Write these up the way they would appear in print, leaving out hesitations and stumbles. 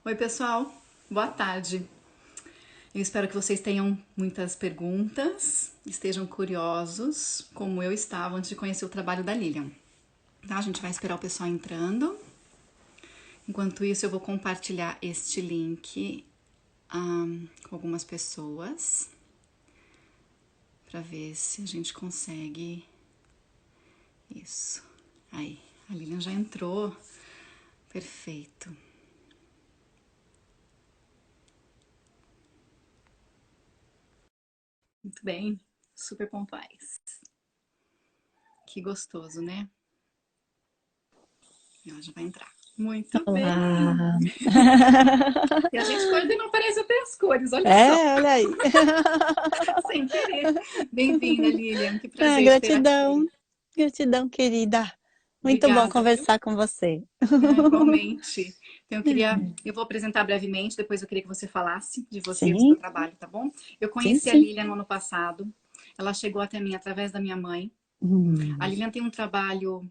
Oi, pessoal. Boa tarde. Eu espero que vocês tenham muitas perguntas, estejam curiosos, como eu estava antes de conhecer o trabalho da Lilian. Tá? A gente vai esperar o pessoal entrando. Enquanto isso, eu vou compartilhar este link com algumas pessoas para ver se a gente consegue isso. Aí, a Lilian já entrou. Perfeito. Muito bem, super pontuais. Que gostoso, né? Ela já vai entrar. Muito bem! Olá! E a gente coordenou, parece até as cores, olha só, É, olha aí. sem querer. Bem-vinda, Lilian, que Ah, prazer te ter gratidão, aqui. gratidão, querida. Muito bom Obrigada, viu? conversar com você. Igualmente. Então, eu vou apresentar brevemente, depois eu queria que você falasse de você e do seu Sim, trabalho, tá bom? Eu sim, conheci a sim. Lilian no ano passado, ela chegou até mim através da minha mãe. A Hum, Lilian tem um trabalho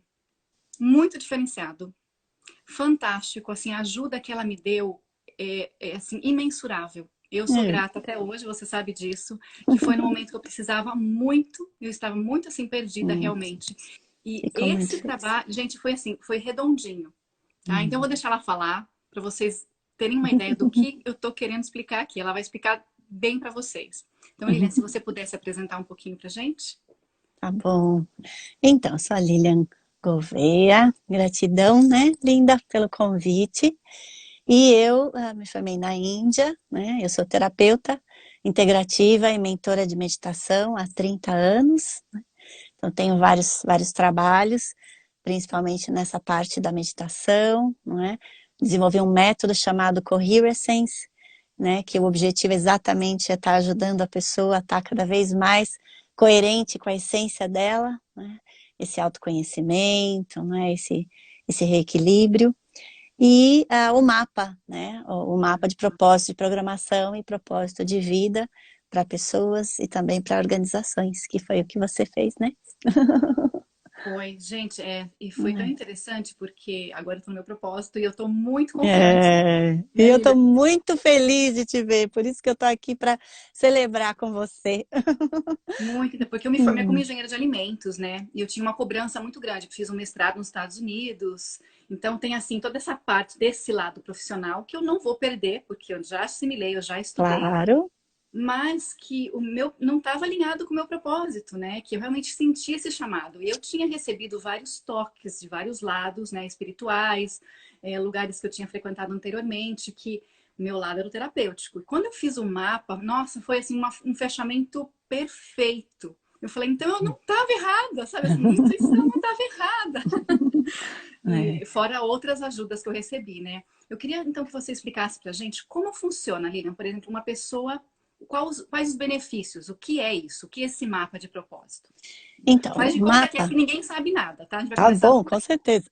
muito diferenciado, fantástico, assim, a ajuda que ela me deu é assim, imensurável. Eu sou é, grata até hoje, você sabe disso, que foi no momento que eu precisava muito, eu estava muito assim perdida hum, realmente. E fico muito esse feliz. trabalho, gente, foi assim, foi redondinho, tá? Então eu vou Hum. deixar ela falar para vocês terem uma ideia do que eu tô querendo explicar aqui. Ela vai explicar bem para vocês. Então, Lilian, se você pudesse apresentar um pouquinho pra gente. Tá bom. Então, sou a Lilian Gouveia. Gratidão, né, linda, pelo convite. E eu me formei na Índia, né? Eu sou terapeuta integrativa e mentora de meditação há 30 anos. Então, tenho vários trabalhos, principalmente nessa parte da meditação, não é? Desenvolvi um método chamado Coherescence, né? Que o objetivo exatamente é estar ajudando a pessoa a estar cada vez mais coerente com a essência dela, né? Esse autoconhecimento, né? Esse reequilíbrio. E o mapa, né? O mapa de propósito de programação e propósito de vida para pessoas e também para organizações, que foi o que você fez, né? Foi, gente, e foi tão interessante porque agora eu tô no meu propósito e eu tô muito confiante, É, e né, eu estou Lilian? muito feliz de te ver, por isso que eu estou aqui para celebrar com você. Muito, porque eu me formei como Hum, engenheira de alimentos, né? E eu tinha uma cobrança muito grande, eu fiz um mestrado nos Estados Unidos. Então tem assim toda essa parte desse lado profissional que eu não vou perder, porque eu já assimilei, eu já estudei, claro. mas que o meu não estava alinhado com o meu propósito, né? Que eu realmente sentia esse chamado. E eu tinha recebido vários toques de vários lados, né? Espirituais, lugares que eu tinha frequentado anteriormente, que meu lado era o terapêutico. E quando eu fiz o mapa, nossa, foi assim um fechamento perfeito. Eu falei, então eu não estava errada, sabe? Assim, minha intuição não estava errada. É. E fora outras ajudas que eu recebi, né? Eu queria então que você explicasse pra gente como funciona, Lilian, por exemplo, uma pessoa, quais os benefícios, o que é isso, o que é esse mapa de propósito? Então, Faz o de conta que mapa. aqui ninguém sabe nada, tá? A gente vai Tá começar bom, por com aí. certeza.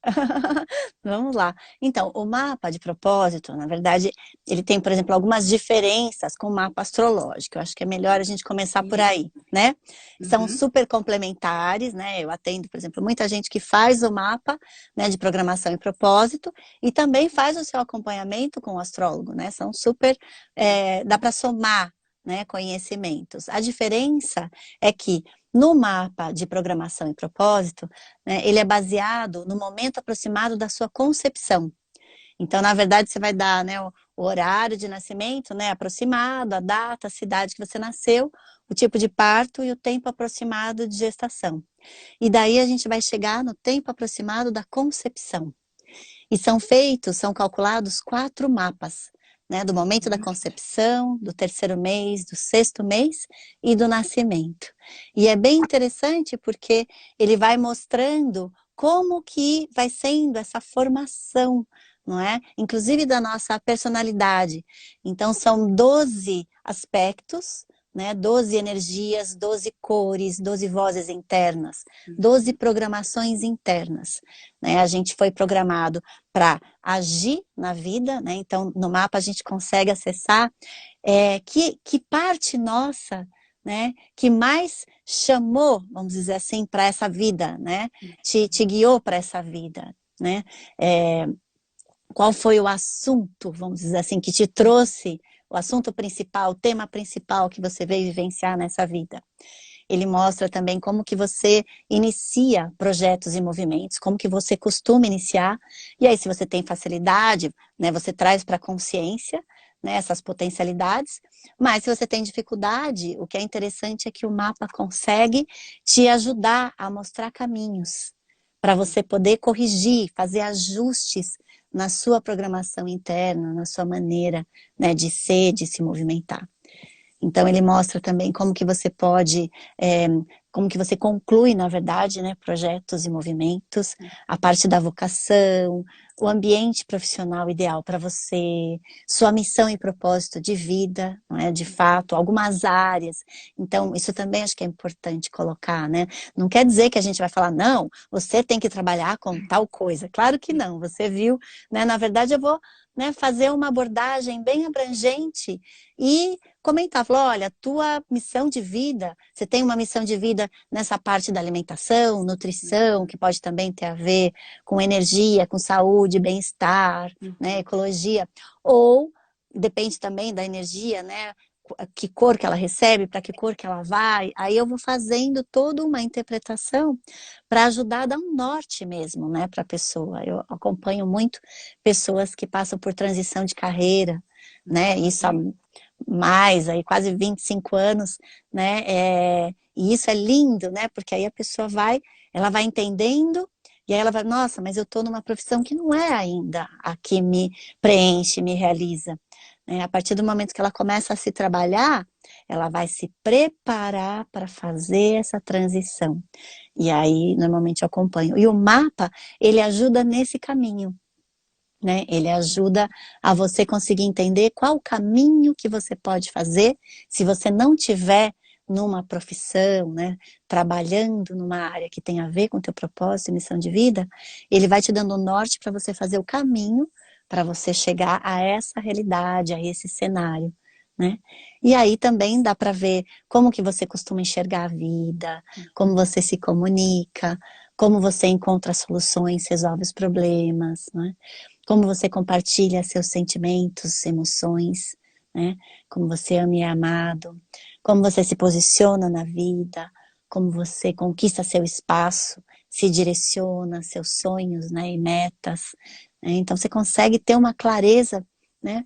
Vamos lá. Então, o mapa de propósito, na verdade, ele tem, por exemplo, algumas diferenças com o mapa astrológico. Eu acho que é melhor a gente começar por Isso. aí, né? São Uhum. super complementares, né? Eu atendo, por exemplo, muita gente que faz o mapa, né, de programação e propósito e também faz o seu acompanhamento com o astrólogo, né? São super, dá para somar, né, conhecimentos. A diferença é que no mapa de programação e propósito, né, ele é baseado no momento aproximado da sua concepção. Então, na verdade, você vai dar, né, o horário de nascimento, né, aproximado, a data, a cidade que você nasceu, o tipo de parto e o tempo aproximado de gestação. E daí a gente vai chegar no tempo aproximado da concepção. E são calculados 4 mapas, né, do momento da Uhum. concepção, do terceiro mês, do sexto mês e do nascimento. E é bem interessante porque ele vai mostrando como que vai sendo essa formação, não é? Inclusive da nossa personalidade. Então são 12 aspectos, né? 12 energias, 12 cores, 12 vozes internas, 12 programações internas, né? A gente foi programado para agir na vida, né? Então, no mapa a gente consegue acessar que parte nossa, né, que mais chamou, vamos dizer assim, para essa vida, né? Te guiou para essa vida, né? É, qual foi o assunto, vamos dizer assim, que te trouxe o assunto principal, o tema principal que você veio vivenciar nessa vida. Ele mostra também como que você inicia projetos e movimentos, como que você costuma iniciar, e aí se você tem facilidade, né, você traz para a consciência, né, essas potencialidades, mas se você tem dificuldade, o que é interessante é que o mapa consegue te ajudar a mostrar caminhos, para você poder corrigir, fazer ajustes na sua programação interna, na sua maneira, né, de ser, de se movimentar. Então ele mostra também como que você pode, como que você conclui, na verdade, né, projetos e movimentos, a parte da vocação, o ambiente profissional ideal para você, sua missão e propósito de vida, não é, de fato, algumas áreas. Então isso também acho que é importante colocar, né? Não quer dizer que a gente vai falar, não, você tem que trabalhar com tal coisa. Claro que não, você viu, né? Na verdade eu vou, né, fazer uma abordagem bem abrangente e comentar, falou, olha, tua missão de vida, você tem uma missão de vida nessa parte da alimentação, nutrição, que pode também ter a ver com energia, com saúde, bem-estar, né, ecologia, ou depende também da energia, né, que cor que ela recebe, para que cor que ela vai, aí eu vou fazendo toda uma interpretação para ajudar a dar um norte mesmo, né, para a pessoa. Eu acompanho muito pessoas que passam por transição de carreira, né, isso há mais, aí quase 25 anos, né, e isso é lindo, né, porque aí a pessoa vai, ela vai entendendo, e aí ela vai, nossa, mas eu estou numa profissão que não é ainda a que me preenche, me realiza. A partir do momento que ela começa a se trabalhar, ela vai se preparar para fazer essa transição. E aí, normalmente, eu acompanho. E o mapa, ele ajuda nesse caminho, né? Ele ajuda a você conseguir entender qual o caminho que você pode fazer se você não tiver numa profissão, né, trabalhando numa área que tem a ver com o teu propósito e missão de vida, ele vai te dando o norte para você fazer o caminho para você chegar a essa realidade, a esse cenário, né? E aí também dá para ver como que você costuma enxergar a vida, como você se comunica, como você encontra soluções, resolve os problemas, né? Como você compartilha seus sentimentos, emoções, né? Como você ama e é amado, como você se posiciona na vida, como você conquista seu espaço, se direciona, seus sonhos, né, e metas. Né? Então você consegue ter uma clareza, né,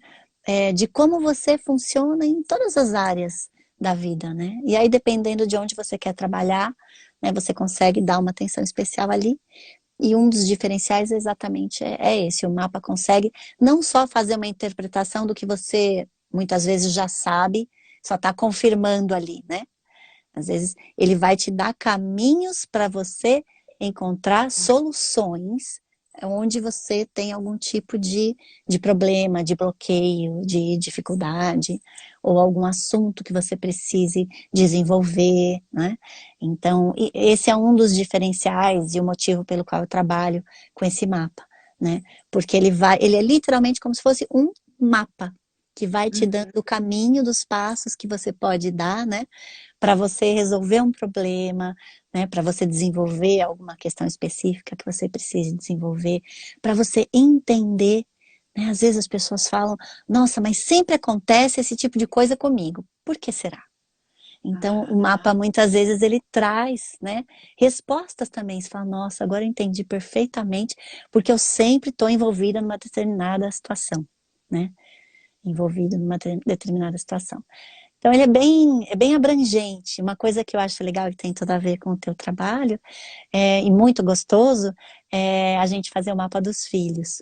de como você funciona em todas as áreas da vida, né? E aí dependendo de onde você quer trabalhar, né, você consegue dar uma atenção especial ali. E um dos diferenciais exatamente é esse, o mapa consegue não só fazer uma interpretação do que você muitas vezes já sabe, só está confirmando ali, né? Às vezes ele vai te dar caminhos para você encontrar soluções onde você tem algum tipo de problema, de bloqueio, de dificuldade, ou algum assunto que você precise desenvolver, né? Então, esse é um dos diferenciais e o motivo pelo qual eu trabalho com esse mapa, né? Porque ele é literalmente como se fosse um mapa que vai te dando o caminho dos passos que você pode dar, né? Para você resolver um problema, né, para você desenvolver alguma questão específica que você precise desenvolver, para você entender, né, às vezes as pessoas falam, nossa, mas sempre acontece esse tipo de coisa comigo, por que será? Então, o mapa muitas vezes ele traz, né, respostas também, você fala, nossa, agora eu entendi perfeitamente, porque eu sempre estou envolvida numa determinada situação, né, envolvido numa determinada situação. Então ele é bem abrangente. Uma coisa que eu acho legal que tem tudo a ver com o teu trabalho, e muito gostoso, é a gente fazer o mapa dos filhos.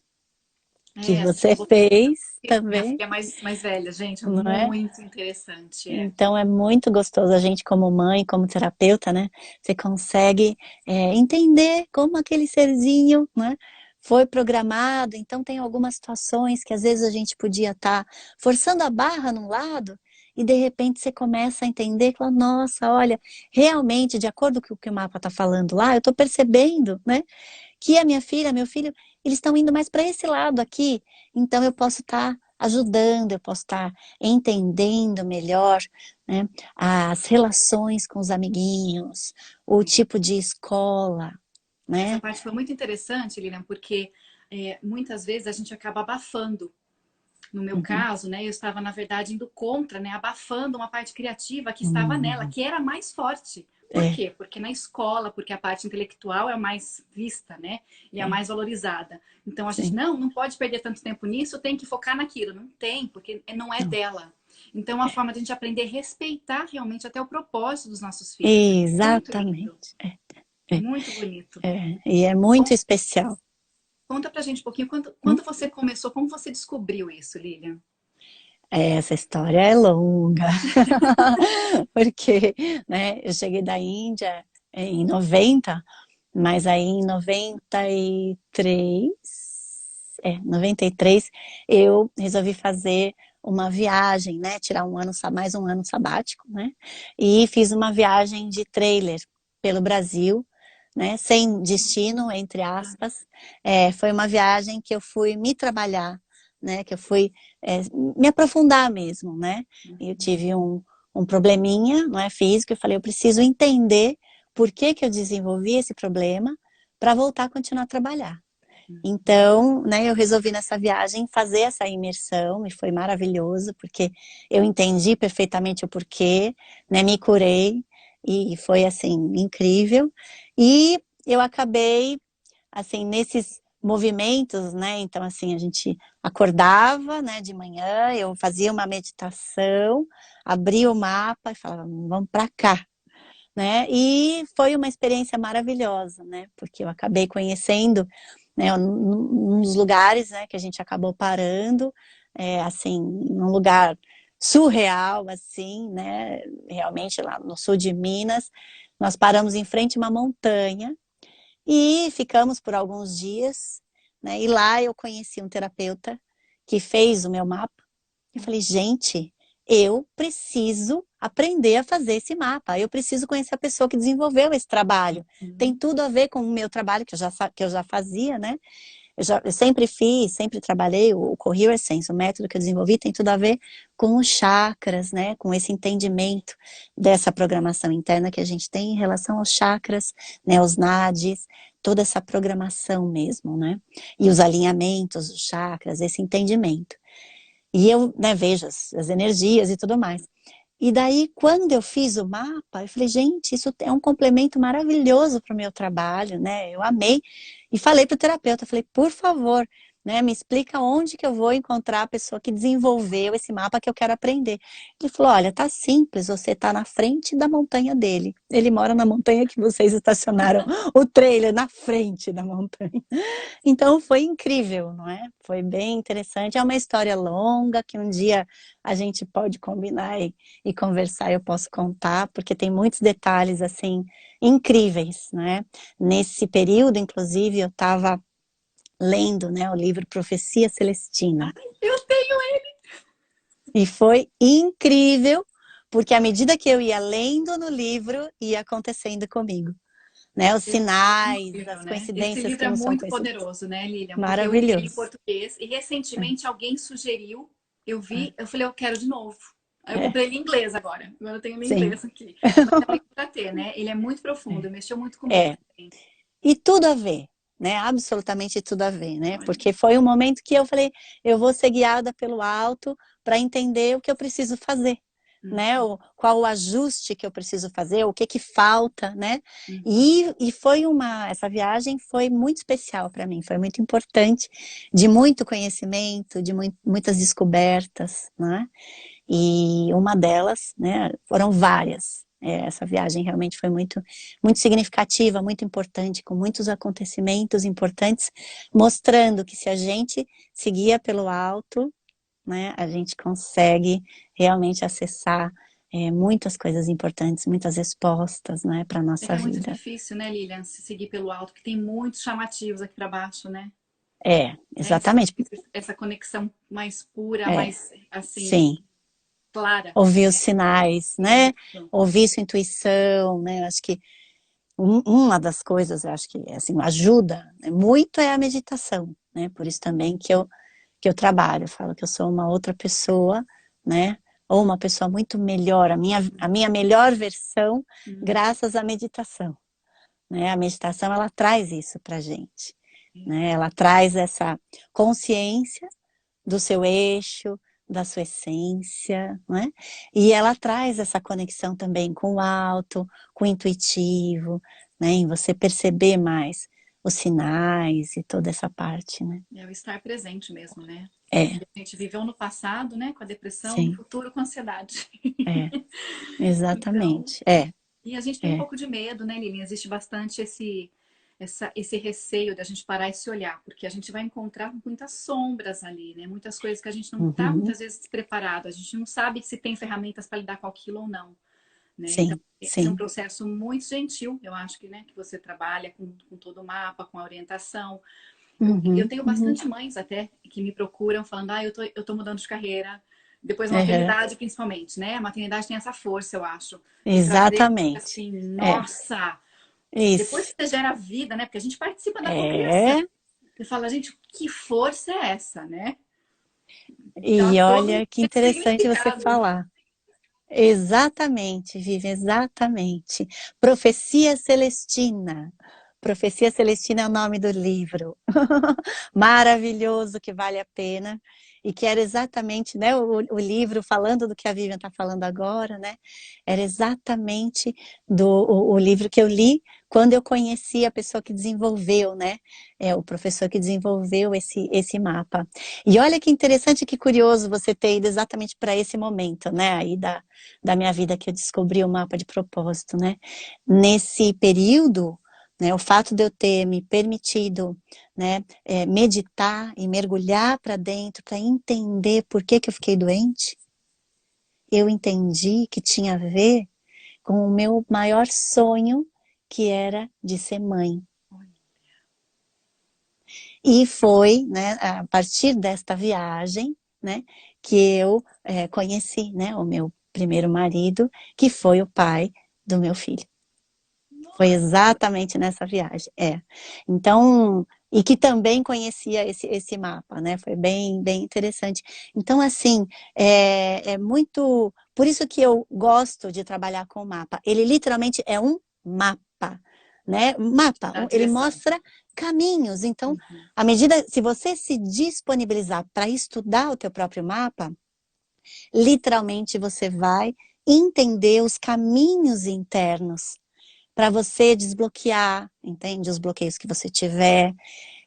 Que você fez Minha também, filha mais velha, gente, é não é? muito interessante. Então é muito gostoso a gente como mãe, como terapeuta, né? Você consegue entender como aquele serzinho, né? Foi programado, então tem algumas situações que às vezes a gente podia estar forçando a barra num lado e de repente você começa a entender que, nossa, olha, realmente, de acordo com o que o mapa está falando lá, eu estou percebendo, né, que a minha filha, meu filho, eles estão indo mais para esse lado aqui, então eu posso estar ajudando, eu posso estar entendendo melhor, né, as relações com os amiguinhos, o tipo de escola, Essa né? parte foi muito interessante, Lilian, porque muitas vezes a gente acaba abafando. No meu Uhum. caso, né, eu estava, na verdade, indo contra, né, abafando uma parte criativa que estava nela, Uhum. que era mais forte. Por É, quê? Porque na escola, porque a parte intelectual é a mais vista, né? E a é, mais valorizada. Então a gente sim. não pode perder tanto tempo nisso, tem que focar naquilo. Não tem, porque não é Não. dela. Então a forma de a gente aprender a respeitar realmente até o propósito dos nossos filhos. É muito lindo, Exatamente. É, muito bonito. e é muito especial. Conta pra gente um pouquinho quando você começou, como você descobriu isso, Lilian? Essa história é longa, porque, né, eu cheguei da Índia em 90, mas aí em 93, eu resolvi fazer uma viagem, né, tirar mais um ano sabático, né, e fiz uma viagem de trailer pelo Brasil, né, sem destino, entre aspas. Foi uma viagem que eu fui me trabalhar, né, que eu fui me aprofundar mesmo, né. Eu tive um probleminha, não é, físico, eu falei, eu preciso entender por que que eu desenvolvi esse problema para voltar a continuar a trabalhar. Então, né, eu resolvi nessa viagem fazer essa imersão e foi maravilhoso, porque eu entendi perfeitamente o porquê, né, me curei e foi, assim, incrível. E eu acabei, assim, nesses movimentos, né, então, assim, a gente acordava, né, de manhã, eu fazia uma meditação, abria o mapa e falava, vamos para cá, né? E foi uma experiência maravilhosa, né? Porque eu acabei conhecendo, né, uns lugares, né, que a gente acabou parando, assim, num lugar surreal, assim, né? Realmente lá no sul de Minas, nós paramos em frente a uma montanha e ficamos por alguns dias, né? E lá eu conheci um terapeuta que fez o meu mapa. Eu falei, gente, eu preciso aprender a fazer esse mapa. Eu preciso conhecer a pessoa que desenvolveu esse trabalho. Tem Uhum. tudo a ver com o meu trabalho, que eu já fazia, né? Eu sempre fiz, sempre trabalhei, o Coherence Essence, o método que eu desenvolvi, tem tudo a ver com os chakras, né? Com esse entendimento dessa programação interna que a gente tem em relação aos chakras, né? Os nadis, toda essa programação mesmo, né? E os alinhamentos dos chakras, esse entendimento. E eu, né, vejo as energias e tudo mais. E daí, quando eu fiz o mapa, eu falei, gente, isso é um complemento maravilhoso para o meu trabalho, né? Eu amei. E falei para o terapeuta, falei, por favor, né, me explica onde que eu vou encontrar a pessoa que desenvolveu esse mapa que eu quero aprender. Ele falou, olha, tá simples, você tá na frente da montanha dele. Ele mora na montanha que vocês estacionaram o trailer, na frente da montanha. Então foi incrível, não é? Foi bem interessante. É uma história longa que um dia a gente pode combinar e conversar, eu posso contar, porque tem muitos detalhes assim incríveis, né? Nesse período, inclusive, eu estava lendo, né, o livro Profecia Celestina Eu tenho e foi incrível, porque à medida que eu ia lendo no livro, ia acontecendo comigo, né? Os sinais, incrível, as né? Esse coincidências livro que é não são muito coincidências. poderoso, né, Lilian? Porque eu li ele em Maravilhoso. português e recentemente alguém sugeriu, eu vi, eu falei, eu quero de novo. Aí eu É, comprei ele em inglês agora. Agora eu tenho ele em sim. inglês aqui. Mas é um livro pra ter, né? Ele é muito profundo, mexeu muito comigo É, também. e tudo a ver, né? Absolutamente tudo a ver, né? Olha. Porque foi um momento que eu falei, eu vou ser guiada pelo alto para entender o que eu preciso fazer, né? Qual o ajuste que eu preciso fazer, o que que falta, né? E foi essa viagem foi muito especial para mim, foi muito importante, de muito conhecimento, de muitas descobertas, né? E uma delas, né, foram várias. Essa viagem realmente foi muito significativa, muito importante, com muitos acontecimentos importantes, mostrando que se a gente seguia pelo alto, né, a gente consegue realmente acessar muitas coisas importantes, muitas respostas, né, para a É nossa que é muito vida. difícil, né, Lilian, se seguir pelo alto, que tem muitos chamativos aqui para baixo, né? É, isso é Exatamente. difícil, essa conexão mais pura, É, mais, assim, sim. clara. Ouvir os sinais, né? Isso. Ouvir sua intuição, né? Acho que uma das coisas, eu acho que assim, ajuda, né, muito é a meditação, né? Por isso também que eu trabalho, eu falo que eu sou uma outra pessoa, né? Ou uma pessoa muito melhor, a minha melhor versão, graças à meditação, né? A meditação, ela traz isso pra gente. né? Ela traz essa consciência do seu eixo, da sua essência, né? E ela traz essa conexão também com o alto, com o intuitivo, né? Em você perceber mais os sinais e toda essa parte, né? É o estar presente mesmo, né? É, A gente viveu no passado, né, com a depressão, no sim, futuro com a ansiedade. é, Então, exatamente, é, e a gente tem um é, pouco de medo, né, Lilian? Existe bastante esse receio da gente parar e se olhar, porque a gente vai encontrar muitas sombras ali, né? Muitas coisas que a gente não está uhum, muitas vezes preparado, a gente não sabe se tem ferramentas para lidar com aquilo ou não, né? Então, sim, esse é um sim, processo muito gentil, eu acho que, né, que você trabalha com todo o mapa, com a orientação. Eu uhum, tenho uhum, bastante mães até que me procuram falando, eu tô mudando de carreira, depois da uhum. maternidade principalmente, né? A maternidade tem essa força, eu acho, de trazer Exatamente, assim, é, nossa, depois isso, que você gera vida, né? Porque a gente participa da cocriação. é, Você fala, gente, que força é essa, né? Dá e todo um olha que interessante você significado. falar. Exatamente, Vivi, exatamente. Profecia Celestina. Profecia Celestina é o nome do livro. Maravilhoso, que vale a pena. E que era exatamente, né, o livro falando do que a Vivian está falando agora, né? Era exatamente o livro que eu li quando eu conheci a pessoa que desenvolveu, né? O professor que desenvolveu esse mapa. E olha que interessante, que curioso você ter ido exatamente para esse momento, né? Aí da minha vida que eu descobri o mapa de propósito, né? Nesse período, né, o fato de eu ter me permitido, né, meditar e mergulhar para dentro para entender por que eu fiquei doente, eu entendi que tinha a ver com o meu maior sonho, que era de ser mãe. E foi, né, a partir desta viagem, né, que eu conheci, né, o meu primeiro marido, que foi o pai do meu filho. Foi Nossa, exatamente nessa viagem, é. Então, e que também conhecia esse mapa, né? Foi bem interessante. Então, assim, é muito. Por isso que eu gosto de trabalhar com o mapa. Ele literalmente é um mapa, né? Mapa, dá ele direção. mostra caminhos. Então, Uhum. à medida, se você se disponibilizar para estudar o teu próprio mapa, literalmente você vai entender os caminhos internos para você desbloquear, entende? Os bloqueios que você tiver,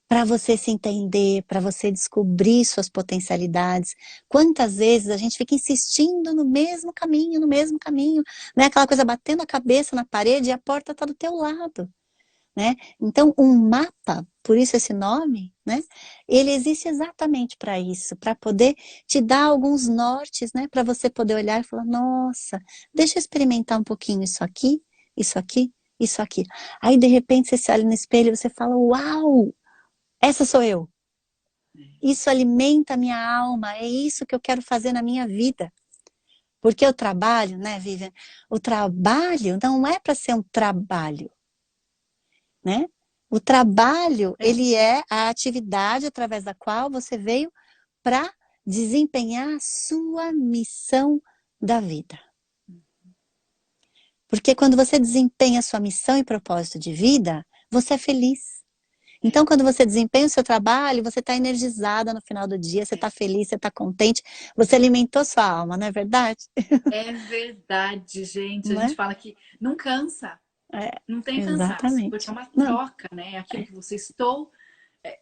para você se entender, para você descobrir suas potencialidades. Quantas vezes a gente fica insistindo no mesmo caminho, né? Aquela coisa batendo a cabeça na parede e a porta está do teu lado, né? Então, um mapa, por isso esse nome, né? Ele existe exatamente para isso, para poder te dar alguns nortes, né? Para você poder olhar e falar, nossa, deixa eu experimentar um pouquinho isso aqui, isso aqui, isso aqui. Aí, de repente, você se olha no espelho e você fala, uau, essa sou eu. Isso alimenta a minha alma, é isso que eu quero fazer na minha vida. Porque o trabalho, né, Vivian? O trabalho não é para ser um trabalho, né? O trabalho, É, ele é a atividade através da qual você veio para desempenhar a sua missão da vida. Porque quando você desempenha a sua missão e propósito de vida, você é feliz. é, Então, quando você desempenha o seu trabalho, você está energizada no final do dia, você é. está feliz, você está contente, você alimentou sua alma, não é verdade? É verdade, gente. A Não gente é? fala que não cansa, É, não tem cansaço, porque é exatamente. uma Não, troca, né? Aquilo que você estou,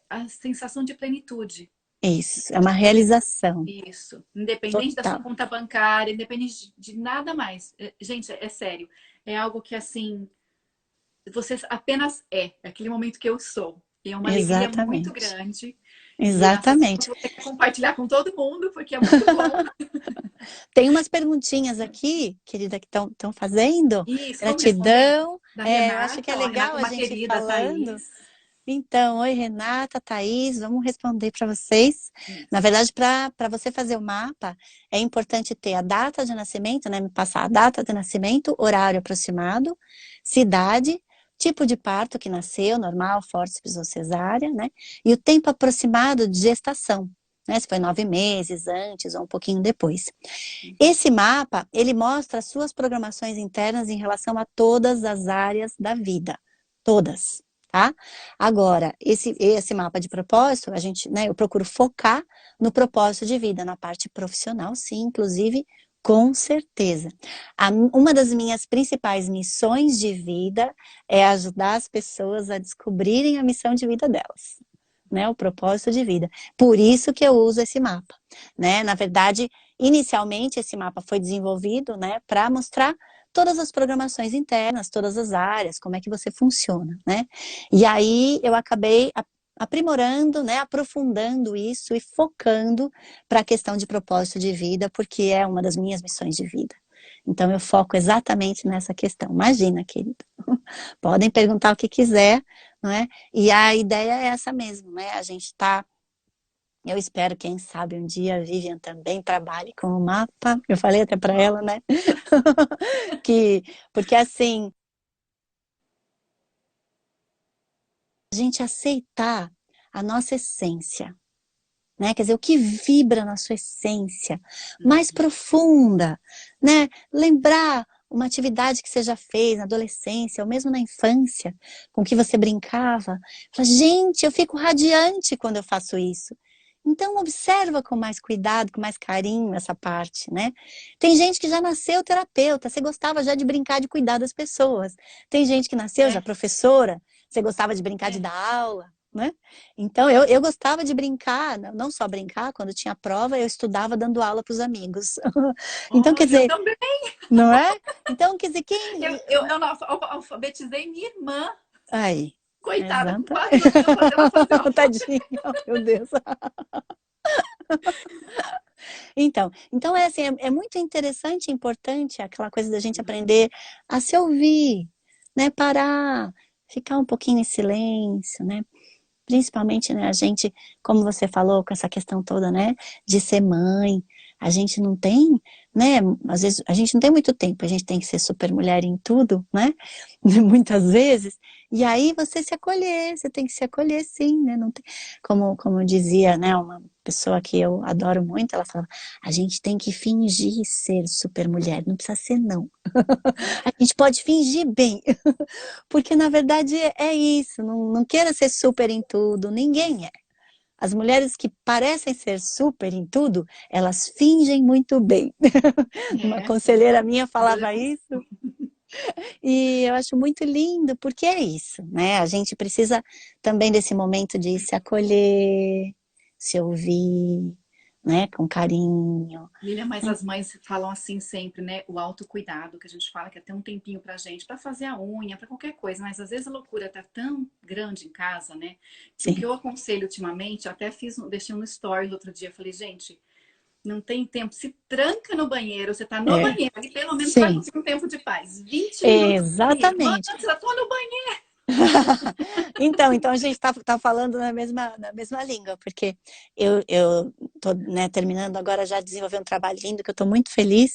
a sensação de plenitude. é isso, é uma realização Isso. Independente da sua total. conta bancária, independente de nada mais. Gente, é sério. É algo que, assim, você apenas é aquele momento que eu sou. E é uma alegria muito Exatamente. grande. E é uma sensação Exatamente. que você quer compartilhar com todo mundo, porque é muito bom. Tem umas perguntinhas aqui, querida, que estão fazendo. Isso, vamos responder? Gratidão. Da Eu acho que é Renata, ó, a legal Renata é a uma gente ir querida, falando. Thaís. Então, oi, Renata, Thaís, vamos responder para vocês. Na Isso. verdade, para você fazer o mapa, é importante ter a data de nascimento, né? Me passar a data de nascimento, horário aproximado, cidade, tipo de parto que nasceu, normal, fórceps ou cesárea, né? E o tempo aproximado de gestação, né? Se foi 9 meses antes ou um pouquinho depois. Uhum. Esse mapa, ele mostra as suas programações internas em relação a todas as áreas da vida. Todas. tá? Agora, esse mapa de propósito, a gente, né, eu procuro focar no propósito de vida, na parte profissional, sim, inclusive, com certeza. Uma das minhas principais missões de vida é ajudar as pessoas a descobrirem a missão de vida delas, né, o propósito de vida. Por isso que eu uso esse mapa, né? Na verdade, inicialmente esse mapa foi desenvolvido, né, para mostrar todas as programações internas, todas as áreas, como é que você funciona, né? E aí eu acabei aprimorando, né, aprofundando isso e focando para a questão de propósito de vida, porque é uma das minhas missões de vida. Então eu foco exatamente nessa questão. Imagina, querido. Podem perguntar o que quiser, não é? E a ideia é essa mesmo, né? A gente tá. Eu espero, quem sabe, um dia a Vivian também trabalhe com o mapa. Eu falei até para ela, né? Porque assim, a gente aceitar a nossa essência, né? Quer dizer, o que vibra na sua essência mais profunda, né? Lembrar uma atividade que você já fez na adolescência, ou mesmo na infância, com que você brincava. Fala, gente, eu fico radiante quando eu faço isso. Então, observa com mais cuidado, com mais carinho essa parte, né? Tem gente que já nasceu terapeuta, você gostava já de brincar de cuidar das pessoas. Tem gente que nasceu já professora, você gostava de brincar de dar aula, né? Então, eu gostava de brincar, não só brincar, quando tinha prova, eu estudava dando aula para os amigos. Então, quer Olha, eu dizer, também. não é? Então, quer dizer, Eu alfabetizei minha irmã. Aí, Coitada, com exata. 4 anos ela fazia o alfabeto. Tadinha, meu Deus. Então é assim, é muito interessante e importante aquela coisa da gente aprender a se ouvir, né? Parar, ficar um pouquinho em silêncio, né? Principalmente, né, a gente, como você falou, com essa questão toda, né, de ser mãe, a gente não tem, né, às vezes a gente não tem muito tempo, a gente tem que ser super mulher em tudo, né, muitas vezes, e aí você se acolher, você tem que se acolher sim, né, não tem, como dizia, né, uma pessoa que eu adoro muito, ela falava, a gente tem que fingir ser super mulher, não precisa ser não, a gente pode fingir bem, porque na verdade é isso, não queira ser super em tudo, ninguém é. As mulheres que parecem ser super em tudo, elas fingem muito bem. Uma Sim. conselheira minha falava isso, e eu acho muito lindo, porque é isso, né? A gente precisa também desse momento de se acolher, se ouvir, né? Com carinho. Lilian, mas as mães falam assim sempre, né? O autocuidado, que a gente fala que é ter um tempinho pra gente, pra fazer a unha, pra qualquer coisa, mas às vezes a loucura tá tão grande em casa, né? Que o que Sim. eu aconselho ultimamente, até deixei um story no outro dia, falei, gente, não tem tempo, se tranca no banheiro, você tá no É, banheiro, e pelo menos você vai sim, conseguir um tempo de paz. 20 minutos no banheiro. Mãe, exatamente. eu tô no banheiro. Então a gente tá falando na mesma língua, porque eu tô, né, terminando agora já desenvolver um trabalho lindo que eu estou muito feliz,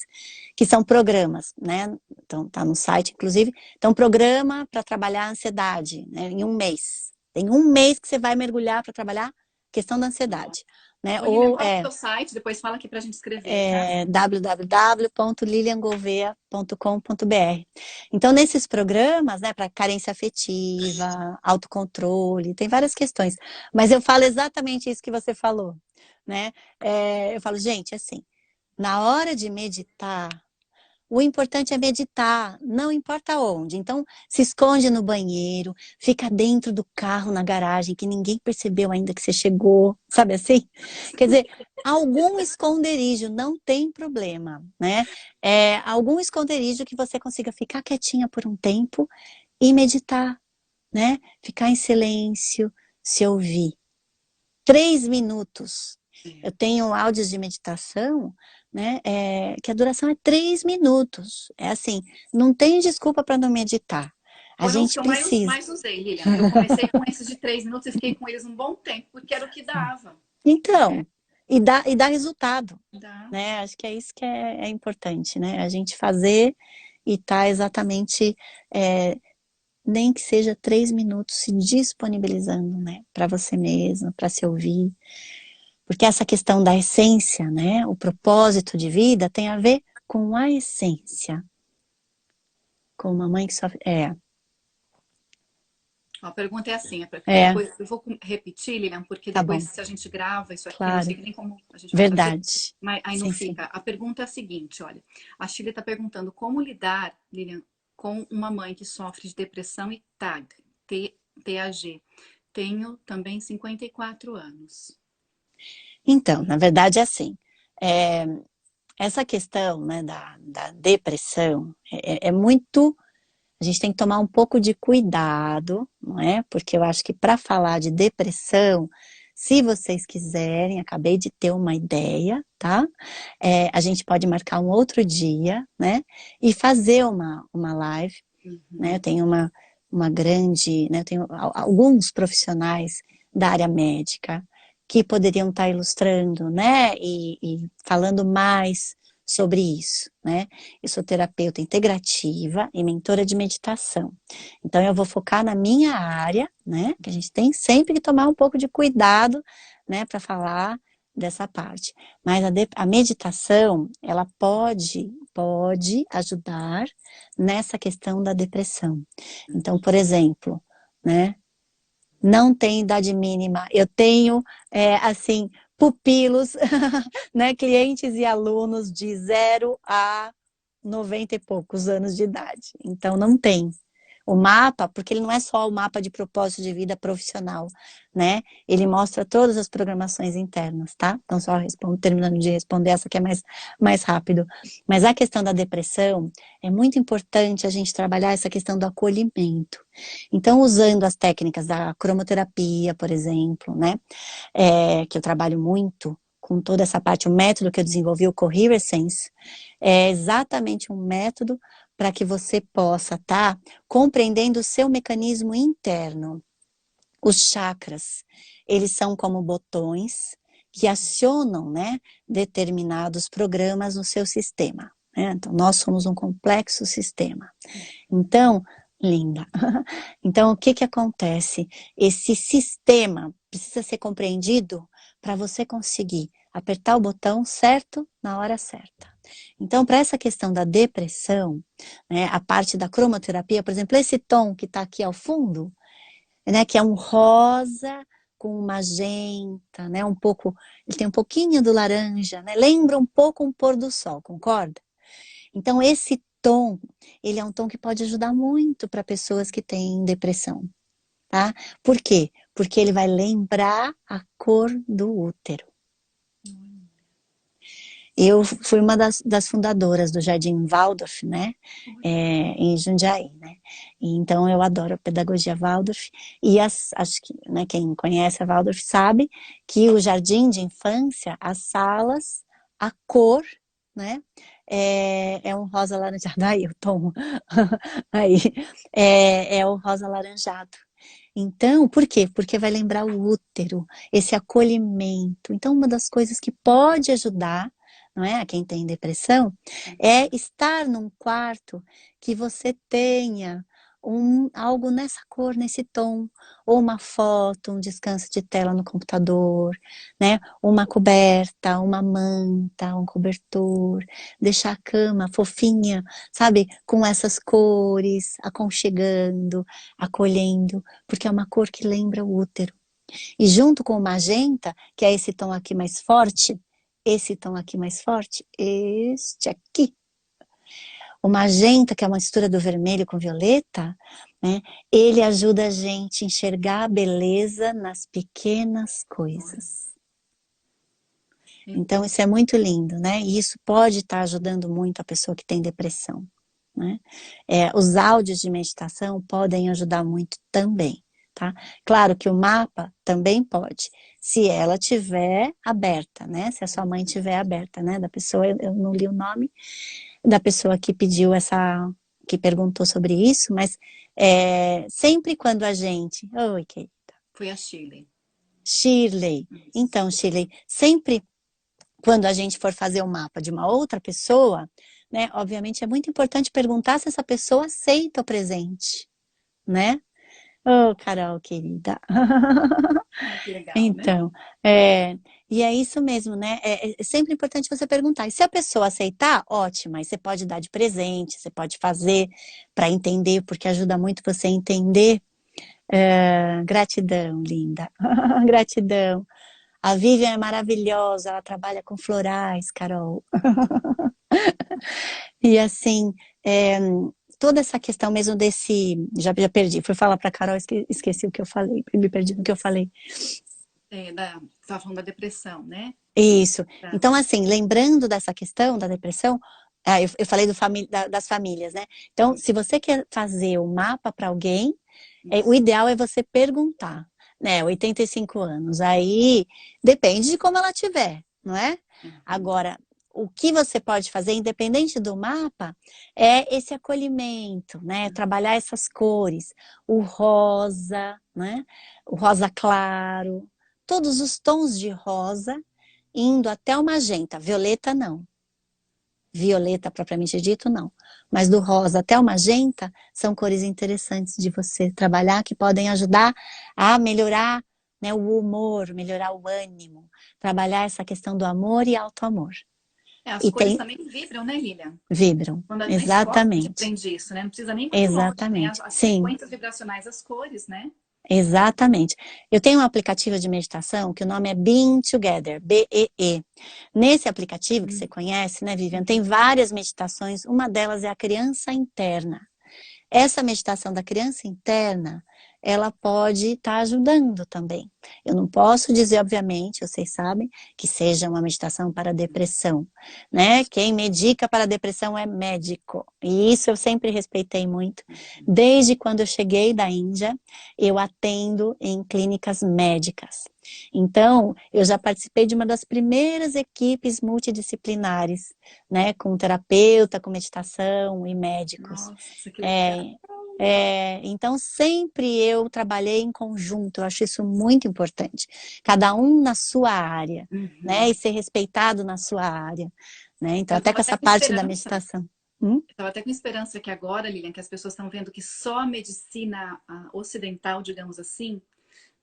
que são programas, né? Então tá no site, inclusive. Então, programa para trabalhar a ansiedade, né, em um mês. Tem um mês que você vai mergulhar para trabalhar a questão da ansiedade, né? Ô, Lilian, Ou qual que é o seu site? Depois fala aqui pra gente escrever, tá? www.liliangouveia.com.br. Então, nesses programas, né, para carência afetiva, autocontrole, tem várias questões, mas eu falo exatamente isso que você falou, né? Eu falo, gente, assim, na hora de meditar, o importante é meditar, não importa onde. Então, se esconde no banheiro, fica dentro do carro, na garagem, que ninguém percebeu ainda que você chegou, sabe assim? Quer dizer, algum esconderijo, não tem problema, né? Algum esconderijo que você consiga ficar quietinha por um tempo e meditar, né? Ficar em silêncio, se ouvir. 3 minutos. Eu tenho áudios de meditação, né, que a duração é 3 minutos. É assim, não tem desculpa para não meditar. A Foram os gente que eu mais, precisa. mais usei, Lilian. Eu comecei com esses de 3 minutos e fiquei com eles um bom tempo, porque era o que dava. Então, e dá resultado, Dá. né? Acho que é isso que é importante, né? A gente fazer e tá exatamente, é, nem que seja 3 minutos se disponibilizando, né? Para você mesma, para se ouvir. Porque essa questão da essência, né, o propósito de vida tem a ver com a essência. Com uma mãe que sofre. A pergunta é assim, é porque É, depois eu vou repetir, Lilian, porque tá depois bom, se a gente grava isso aqui, eu não sei claro, nem como a gente vai fazer, verdade. mas aí não Sim, sim. fica. A pergunta é a seguinte, olha, a Shirley está perguntando como lidar, Lilian, com uma mãe que sofre de depressão e TAG. Tenho também 54 anos. Então, na verdade é assim, é, essa questão, né, da depressão é muito. A gente tem que tomar um pouco de cuidado, não é? Porque eu acho que para falar de depressão, se vocês quiserem, acabei de ter uma ideia, tá? A gente pode marcar um outro dia, né? E fazer uma live, né? Eu Uhum. tenho uma grande, né? Eu tenho alguns profissionais da área médica que poderiam estar ilustrando, né? E falando mais sobre isso, né? Eu sou terapeuta integrativa e mentora de meditação. Então eu vou focar na minha área, né? Que a gente tem sempre que tomar um pouco de cuidado, né? Para falar dessa parte. Mas a meditação, ela pode ajudar nessa questão da depressão. Então, por exemplo, né? Não tem idade mínima. Eu tenho, assim, pupilos, né, clientes e alunos de 0 a 90 e poucos anos de idade. Então, não tem. O mapa, porque ele não é só o mapa de propósito de vida profissional, né? Ele mostra todas as programações internas, tá? Então, só terminando de responder essa que é mais rápido. Mas a questão da depressão, é muito importante a gente trabalhar essa questão do acolhimento. Então, usando as técnicas da cromoterapia, por exemplo, né? Que eu trabalho muito com toda essa parte, o método que eu desenvolvi, o Coherence Sense, é exatamente um método para que você possa estar compreendendo o seu mecanismo interno. Os chakras, eles são como botões que acionam, né, determinados programas no seu sistema. Né? Então, nós somos um complexo sistema. Então, linda. Então, o que que acontece? Esse sistema precisa ser compreendido para você conseguir apertar o botão certo na hora certa. Então, para essa questão da depressão, né, a parte da cromoterapia, por exemplo, esse tom que está aqui ao fundo, né, que é um rosa com magenta, né, um pouco, ele tem um pouquinho do laranja, né, lembra um pouco um pôr do sol, concorda? Então, esse tom, ele é um tom que pode ajudar muito para pessoas que têm depressão, tá? Por quê? Porque ele vai lembrar a cor do útero. Eu fui uma das fundadoras do Jardim Waldorf, né, em Jundiaí, né, então eu adoro a pedagogia Waldorf, e acho que, né, quem conhece a Waldorf sabe que o jardim de infância, as salas, a cor, né, é um rosa alaranjado, aí o tom, aí, é o rosa alaranjado. Então, por quê? Porque vai lembrar o útero, esse acolhimento. Então, uma das coisas que pode ajudar, não é, a quem tem depressão, é estar num quarto que você tenha algo nessa cor, nesse tom, ou uma foto, um descanso de tela no computador, né? Uma coberta, uma manta, um cobertor, deixar a cama fofinha, sabe? Com essas cores, aconchegando, acolhendo, porque é uma cor que lembra o útero. E junto com o magenta, que é esse tom aqui mais forte, esse tom aqui mais forte, este aqui. O magenta, que é uma mistura do vermelho com violeta, né, ele ajuda a gente a enxergar a beleza nas pequenas coisas. Então, isso é muito lindo, né? E isso pode estar ajudando muito a pessoa que tem depressão, né? Os áudios de meditação podem ajudar muito também, tá? Claro que o mapa também pode, se ela tiver aberta, né? Se a sua mãe tiver aberta, né? Da pessoa, eu não li o nome da pessoa que pediu que perguntou sobre isso, mas sempre quando a gente... Oi, querida. Foi a Shirley. Shirley. Então, Shirley, sempre quando a gente for fazer o mapa de uma outra pessoa, né, obviamente é muito importante perguntar se essa pessoa aceita o presente, né? Oh, Carol, querida. Que legal, né? Então, e é isso mesmo, né? É sempre importante você perguntar. E se a pessoa aceitar, ótimo, aí você pode dar de presente, você pode fazer para entender, porque ajuda muito você a entender Gratidão, linda. Gratidão. A Vivian é maravilhosa, ela trabalha com florais, Carol. E assim, é, toda essa questão mesmo desse. Já perdi, fui falar para Carol, esqueci o que eu falei, me perdi no que eu falei. Você estava falando da depressão, né? Isso. Tá. Então, assim, lembrando dessa questão da depressão, eu falei das famílias, né? Então, se você quer fazer o mapa para alguém, o Isso. ideal é você perguntar, né? 85 anos. Aí depende de como ela tiver, não é? Uhum. Agora, o que você pode fazer, independente do mapa, é esse acolhimento, né? Trabalhar essas cores, o rosa, né? O rosa claro, todos os tons de rosa, indo até o magenta. Violeta, não. Violeta, propriamente dito, não. Mas do rosa até o magenta, são cores interessantes de você trabalhar, que podem ajudar a melhorar, né, o humor, melhorar o ânimo, trabalhar essa questão do amor e auto-amor. As E cores tem, também vibram, né, Lilian? vibram, Na escola a gente exatamente, aprende isso, né? Não precisa nem muito longe. Tem exatamente, as sim. frequências vibracionais, as cores, né? Exatamente. Eu tenho um aplicativo de meditação que o nome é Being Together, B-E-E. Nesse aplicativo que você conhece, né, Vivian, tem várias meditações, uma delas é a criança interna. Essa meditação da criança interna, ela pode estar ajudando também. Eu não posso dizer, obviamente, vocês sabem, que seja uma meditação para depressão, né? Quem medica para depressão é médico. E isso eu sempre respeitei muito. Desde quando eu cheguei da Índia, eu atendo em clínicas médicas. Então, eu já participei de uma das primeiras equipes multidisciplinares, né? Com terapeuta, com meditação e médicos. Nossa, que legal. É, então, sempre eu trabalhei em conjunto, eu acho isso muito importante. Cada um na sua área, né? Uhum. E ser respeitado na sua área, né? Então, Eu até estava com até essa com parte da esperança. meditação. Hum? Estava até com esperança que agora, Lilian, que as pessoas estão vendo que só a medicina ocidental, digamos assim,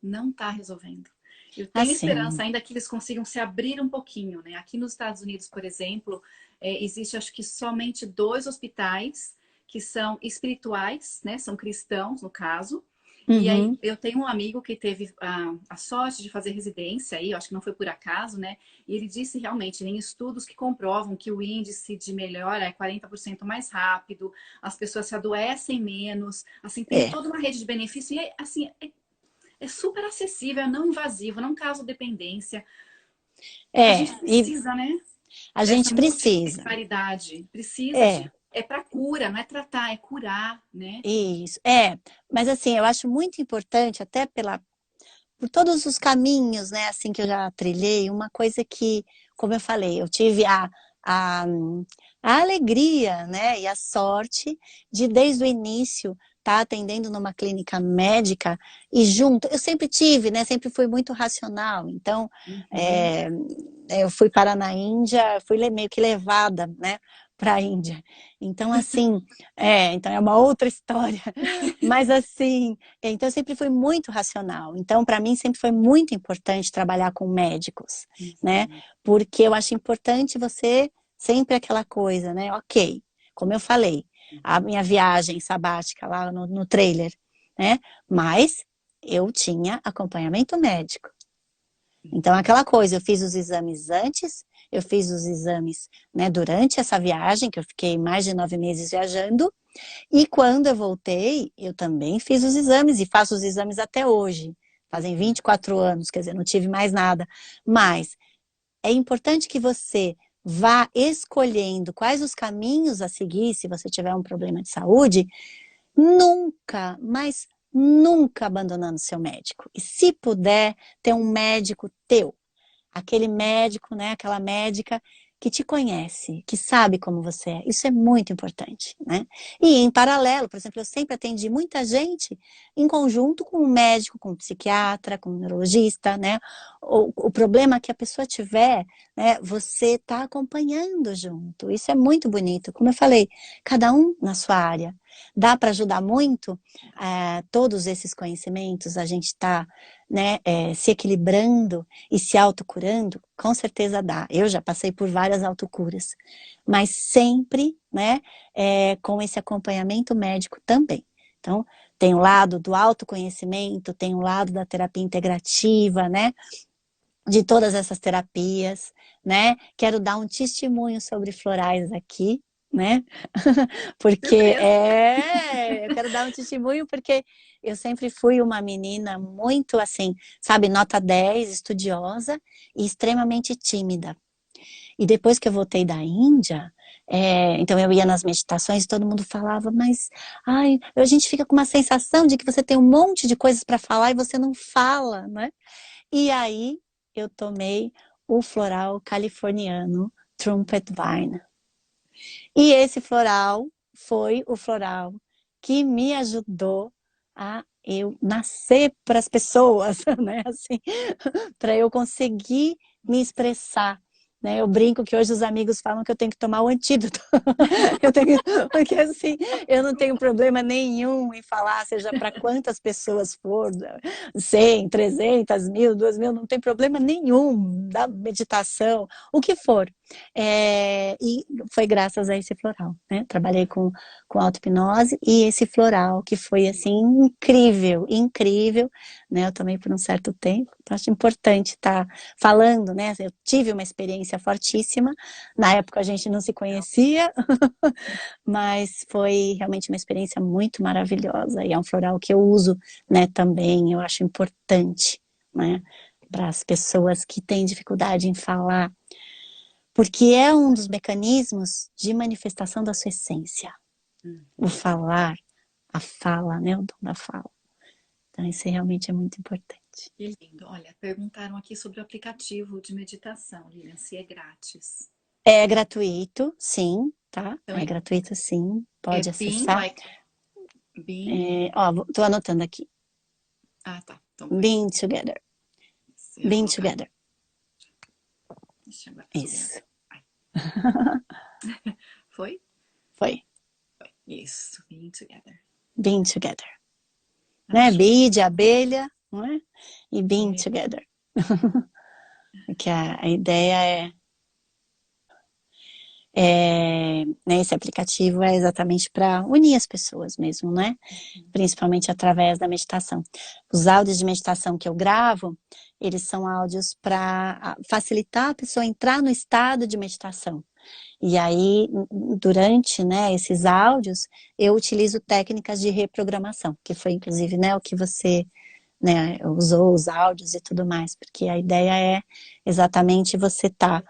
não está resolvendo. Eu tenho esperança Assim, ainda que eles consigam se abrir um pouquinho, né? Aqui nos Estados Unidos, por exemplo, existe acho que somente 2 hospitais que são espirituais, né? São cristãos, no caso. E aí uhum, eu tenho um amigo que teve a sorte de fazer residência aí, eu acho que não foi por acaso, né? E ele disse realmente, em estudos que comprovam que o índice de melhora é 40% mais rápido, as pessoas se adoecem menos, assim, tem é, toda uma rede de benefícios e assim, é super acessível, é não invasivo, não causa dependência. A gente e precisa, né, a dessa gente precisa, multidisciplinaridade. Precisa é, de. É para cura, não é tratar, é curar, né? isso, mas assim, eu acho muito importante, até por todos os caminhos, né, assim, que eu já trilhei, uma coisa que, como eu falei, eu tive a, a alegria, né, e a sorte de, desde o início, estar atendendo numa clínica médica e junto, eu sempre tive, né, sempre fui muito racional, então, Uhum. é, eu fui parar na Índia, fui meio que levada, né, para a Índia. Então, assim, então é uma outra história, mas assim, então eu sempre fui muito racional. Então, para mim, sempre foi muito importante trabalhar com médicos, né? Uhum. Porque eu acho importante você sempre aquela coisa, né? Ok, como eu falei, a minha viagem sabática lá no trailer, né? Mas eu tinha acompanhamento médico. Então, Uhum. aquela coisa, eu fiz os exames antes, eu fiz os exames, né, durante essa viagem, que eu fiquei mais de 9 meses viajando, e quando eu voltei, eu também fiz os exames e faço os exames até hoje. Fazem Uhum. 24 anos, quer dizer, não tive mais nada. Mas é importante que você vá escolhendo quais os caminhos a seguir se você tiver um problema de saúde, nunca, mas nunca abandonando seu médico. E se puder, ter um médico teu, aquele médico, né, aquela médica que te conhece, que sabe como você é. Isso é muito importante, né? E em paralelo, por exemplo, eu sempre atendi muita gente em conjunto com um médico, com um psiquiatra, com um neurologista, né? O problema que a pessoa tiver, né, você está acompanhando junto. Isso é muito bonito. Como eu falei, cada um na sua área. Dá para ajudar muito todos esses conhecimentos, a gente está, né, se equilibrando e se autocurando, com certeza dá. Eu já passei por várias autocuras, mas sempre, né, com esse acompanhamento médico também. Então, tem o lado do autoconhecimento, tem o lado da terapia integrativa, né? De todas essas terapias, né? Quero dar um testemunho sobre florais aqui, né? Porque Surpresa. eu quero dar um testemunho porque eu sempre fui uma menina muito assim, sabe, nota 10, estudiosa e extremamente tímida. E depois que eu voltei da Índia, então eu ia nas meditações e todo mundo falava, mas ai, a gente fica com uma sensação de que você tem um monte de coisas para falar e você não fala, né? E aí eu tomei o floral californiano Trumpet Vine. E esse floral foi o floral que me ajudou a eu nascer para as pessoas, né? Assim, para eu conseguir me expressar. Né? Eu brinco que hoje os amigos falam que eu tenho que tomar o antídoto. Porque assim, eu não tenho problema nenhum em falar, seja para quantas pessoas for, 100, 300, 1000, 2000, não tem problema nenhum da meditação, o que for. E foi graças a esse floral, né? Trabalhei com auto-hipnose e esse floral que foi assim incrível, incrível, né? Eu tomei por um certo tempo, então acho importante estar falando, né? Eu tive uma experiência fortíssima, na época a gente não se conhecia, mas foi realmente uma experiência muito maravilhosa e é um floral que eu uso, né, também, eu acho importante, né, para as pessoas que têm dificuldade em falar, porque é um dos mecanismos de manifestação da sua essência, o falar, a fala, né, o dom da fala. Então isso realmente é muito importante. Que lindo. Olha, perguntaram aqui sobre o aplicativo de meditação, Lilian, se é grátis. É gratuito, sim, tá? Então É gratuito, sim, é pode Beam, acessar. like Beam. Tô anotando aqui. Ah, tá. Então põe. Being together. Eu ia Being colocar. together. Deixa eu agora subir. Isso. Ai, foi? Foi. Foi. Isso. Being together. Being together. Né? Acho. Bee de abelha, não é? E being É, together. Porque a ideia né, esse aplicativo é exatamente para unir as pessoas mesmo, né? Principalmente através da meditação. Os áudios de meditação que eu gravo, eles são áudios para facilitar a pessoa a entrar no estado de meditação. E aí, durante, né, esses áudios, eu utilizo técnicas de reprogramação, que foi inclusive, né, o que você, né, usou os áudios e tudo mais, porque a ideia é exatamente você estar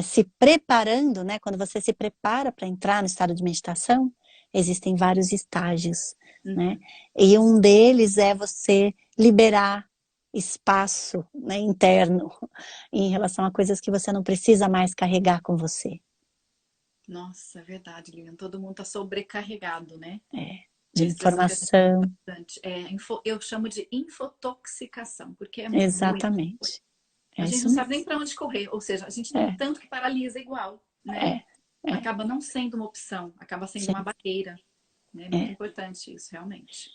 se preparando, né? Quando você se prepara para entrar no estado de meditação, existem vários estágios, né? E um deles é você liberar espaço, né, interno em relação a coisas que você não precisa mais carregar com você. Nossa, é verdade, Lilian. Todo mundo está sobrecarregado, né? É De a expressão que a gente usa informação, bastante. Eu chamo de infotoxicação, porque é muita coisa. exatamente. A É gente isso não sabe mesmo. nem para onde correr, ou seja, a gente tem É, tanto que paralisa igual, né? é, é, Acaba não sendo uma opção, acaba sendo sim, uma barreira, né? É muito é. importante isso, realmente.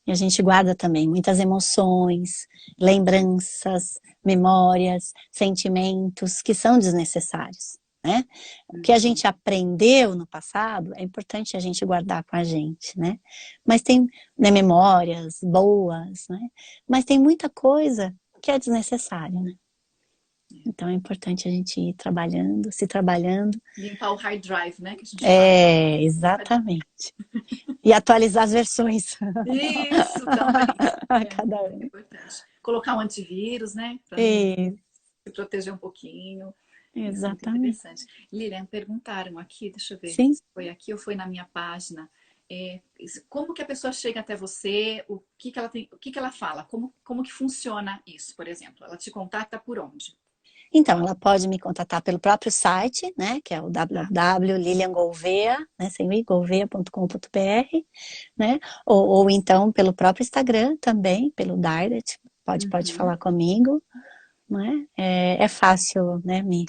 E a gente guarda também muitas emoções, lembranças, memórias, sentimentos que são desnecessários, né? O que a Uhum. gente aprendeu no passado é importante a gente guardar com a gente, né? Mas tem, né, memórias boas, né? Mas tem muita coisa que é desnecessária, né? Então é importante a gente ir trabalhando, se trabalhando. Limpar o hard drive, né? Que a gente fala. Exatamente. E atualizar as versões Isso também. a É cada muito ano. importante. Colocar um antivírus, né? Para E, se proteger um pouquinho. Isso é muito exatamente. interessante. Lilian, perguntaram aqui, deixa eu ver Sim. se foi aqui ou foi na minha página. Como que a pessoa chega até você? O que que ela tem, o que que ela fala? Como que funciona isso, por exemplo? Ela te contacta por onde? Então, ela pode me contatar pelo próprio site, né, que é o Tá. www.liliangolvea, né, sem i, golvea.com.br, né, ou então pelo próprio Instagram também, pelo direct, pode Uhum. falar comigo, né, é fácil, né, me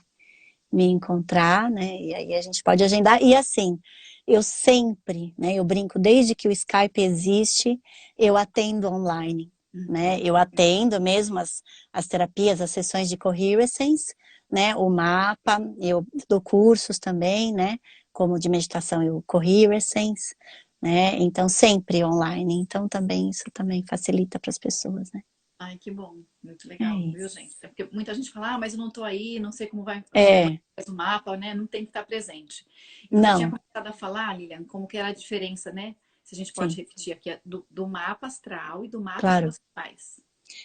encontrar, né, e aí a gente pode agendar, e assim, eu sempre, né, eu brinco, desde que o Skype existe, eu atendo online, né, Uhum. eu atendo mesmo as terapias, as sessões de coherence, né, o mapa, eu dou cursos também, né, como de meditação e o coherence, né? Então, sempre online. Então, também isso também facilita para as pessoas, né? Ai, que bom. Muito É legal, viu, isso. gente? É porque muita gente fala, ah, mas eu não tô aí, não sei como vai É, fazer o mapa, né? Não tem que estar presente. E você tinha não, começado a falar, Lilian, como que era a diferença, né? Se a gente pode sim, repetir aqui, do mapa astral e do mapa que claro. você faz.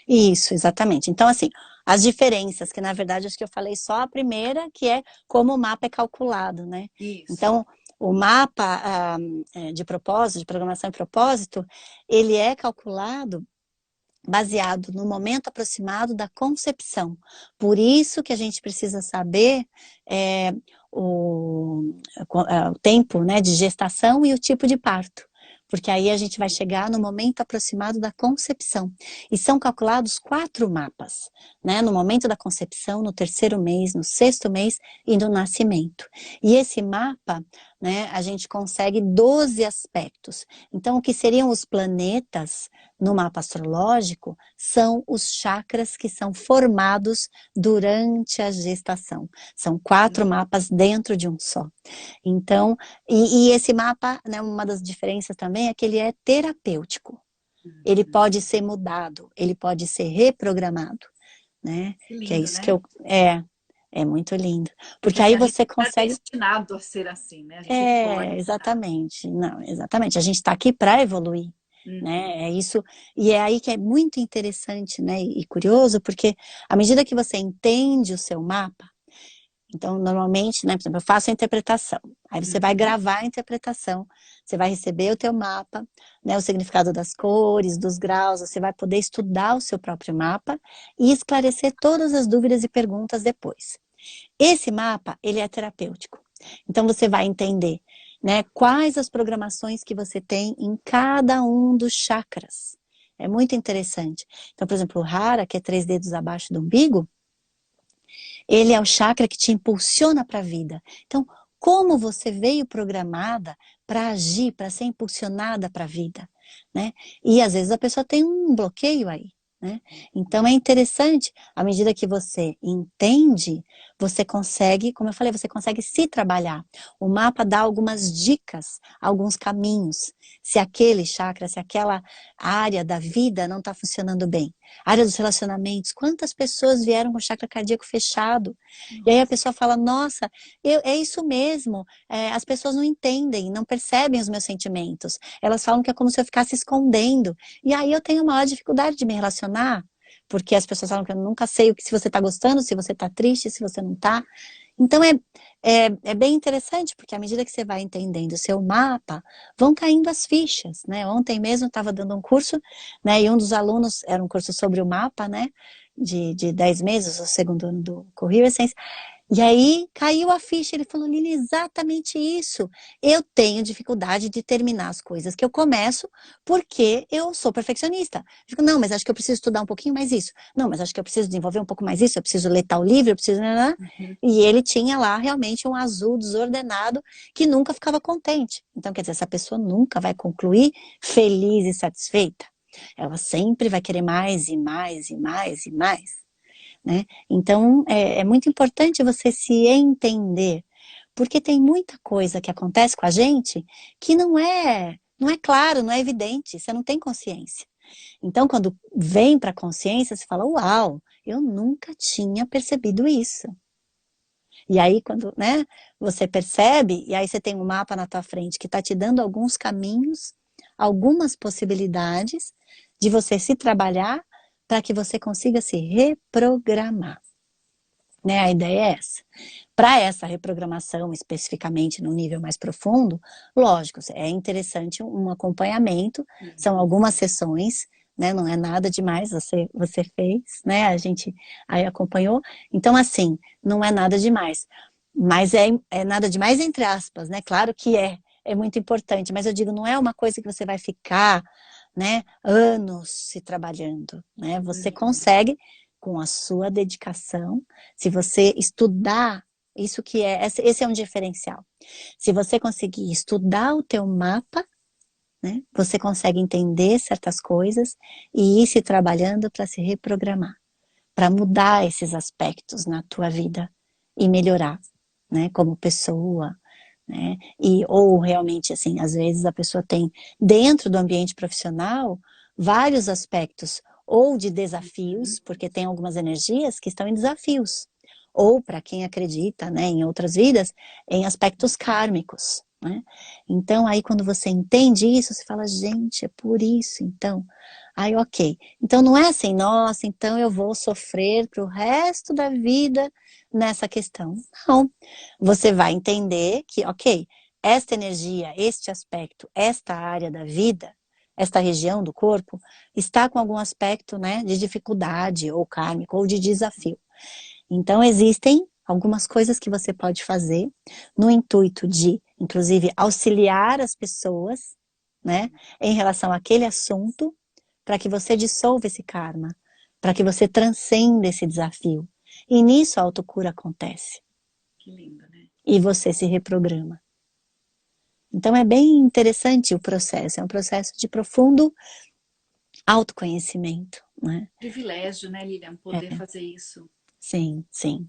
Isso, exatamente. Então, assim, as diferenças, que na verdade acho que eu falei só a primeira, que é como o mapa é calculado, né? Isso. Então, o mapa de propósito, de programação e propósito, ele é calculado baseado no momento aproximado da concepção. Por isso que a gente precisa saber é, o tempo, né, de gestação e o tipo de parto. Porque aí a gente vai chegar no momento aproximado da concepção. E são calculados 4 mapas, né? No momento da concepção, no 3º mês, no 6º mês e no nascimento. E esse mapa, né, a gente consegue 12 aspectos. Então, o que seriam os planetas no mapa astrológico são os chakras que são formados durante a gestação. São 4 mapas dentro de um só. Então, e esse mapa, né, uma das diferenças também é que ele é terapêutico. Ele pode ser mudado, ele pode ser reprogramado, né? Que Que é lindo, isso que né? é muito lindo. Porque Porque assim, aí a gente você não é consegue. destinado a ser assim, né? A gente pode mudar. Exatamente. Não, exatamente. A gente está aqui para evoluir, Uhum. né? É isso. E é aí que é muito interessante, né? E curioso, porque à medida que você entende o seu mapa, então, normalmente, né, por exemplo, eu faço a interpretação. Aí você vai Uhum. gravar a interpretação, você vai receber o teu mapa, né, o significado das cores, dos graus, você vai poder estudar o seu próprio mapa e esclarecer todas as dúvidas e perguntas depois. Esse mapa, ele é terapêutico. Então, você vai entender, né, quais as programações que você tem em cada um dos chakras. É muito interessante. Então, por exemplo, o Hara, que é 3 dedos abaixo do umbigo, ele é o chakra que te impulsiona para a vida. Então, como você veio programada para agir, para ser impulsionada para a vida, né? E às vezes a pessoa tem um bloqueio aí, né? Então é interessante, à medida que você entende, você consegue, como eu falei, você consegue se trabalhar. O mapa dá algumas dicas, alguns caminhos. Se aquele chakra, se aquela área da vida não está funcionando bem. Área dos relacionamentos, quantas pessoas vieram com o chakra cardíaco fechado? E aí a Nossa. pessoa fala, nossa, é isso mesmo, as pessoas não entendem, não percebem os meus sentimentos. Elas falam que é como se eu ficasse escondendo. E aí eu tenho maior dificuldade de me relacionar, porque as pessoas falam que eu nunca sei se você está gostando, se você está triste, se você não está. Então é bem interessante, porque à medida que você vai entendendo o seu mapa, vão caindo as fichas, né? Ontem mesmo eu estava dando um curso, né? E um dos alunos, era um curso sobre o mapa, né? De 10 meses, o 2º ano do Career Essence. E aí caiu a ficha, ele falou, Lili, exatamente isso. Eu tenho dificuldade de terminar as coisas que eu começo porque eu sou perfeccionista. Eu digo, não, mas acho que eu preciso estudar um pouquinho mais isso. Não, mas acho que eu preciso desenvolver um pouco mais isso, eu preciso ler tal livro, eu preciso... Uhum. E ele tinha lá realmente um azul desordenado que nunca ficava contente. Então, quer dizer, essa pessoa nunca vai concluir feliz e satisfeita. Ela sempre vai querer mais e mais e mais e mais, né? Então, é muito importante você se entender, porque tem muita coisa que acontece com a gente que não é claro, não é evidente, você não tem consciência. Então, quando vem para a consciência, você fala, uau, eu nunca tinha percebido isso. E aí, quando, né, você percebe, e aí você tem um mapa na tua frente que está te dando alguns caminhos, algumas possibilidades de você se trabalhar para que você consiga se reprogramar. Né? A ideia é essa. Para essa reprogramação, especificamente no nível mais profundo, lógico, é interessante um acompanhamento, são Uhum. algumas sessões, né? Não é nada demais, você fez, né? A gente aí acompanhou. Então, assim, não é nada demais. Mas é nada demais, entre aspas, né? Claro que é muito importante, mas eu digo, não é uma coisa que você vai ficar, né, anos se trabalhando, né? Você Uhum. consegue, com a sua dedicação, se você estudar, isso que esse é um diferencial. Se você conseguir estudar o teu mapa, né, você consegue entender certas coisas e ir se trabalhando para se reprogramar, para mudar esses aspectos na tua vida e melhorar, né, como pessoa, né? Ou realmente, assim, às vezes a pessoa tem, dentro do ambiente profissional, vários aspectos, ou de Uhum. desafios, porque tem algumas energias que estão em desafios, ou para quem acredita, né, em outras vidas, em aspectos kármicos, né? Então, aí quando você entende isso, você fala, gente, é por isso, então. Aí, ok. Então, não é assim, nossa, então eu vou sofrer pro resto da vida nessa questão. Não. Você vai entender que, ok, esta energia, este aspecto, esta área da vida, esta região do corpo, está com algum aspecto, né, de dificuldade, ou kármico, ou de desafio. Então, existem algumas coisas que você pode fazer no intuito de, inclusive, auxiliar as pessoas, né, em relação àquele assunto, para que você dissolva esse karma, para que você transcenda esse desafio. E nisso a autocura acontece. Que lindo, né? E você se reprograma. Então é bem interessante o processo, é um processo de profundo autoconhecimento, né? Privilégio, né, Lilian, poder É, fazer isso. sim, sim,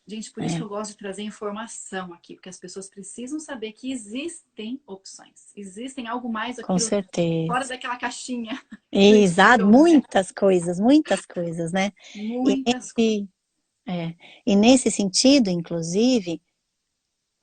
Gente, por isso que é, eu gosto de trazer informação aqui, porque as pessoas precisam saber que existem opções, existem algo mais, com aquilo fora certeza. daquela caixinha Exato, flexível, né? muitas coisas, né? E Muitas coisas. nesse, e nesse sentido, inclusive,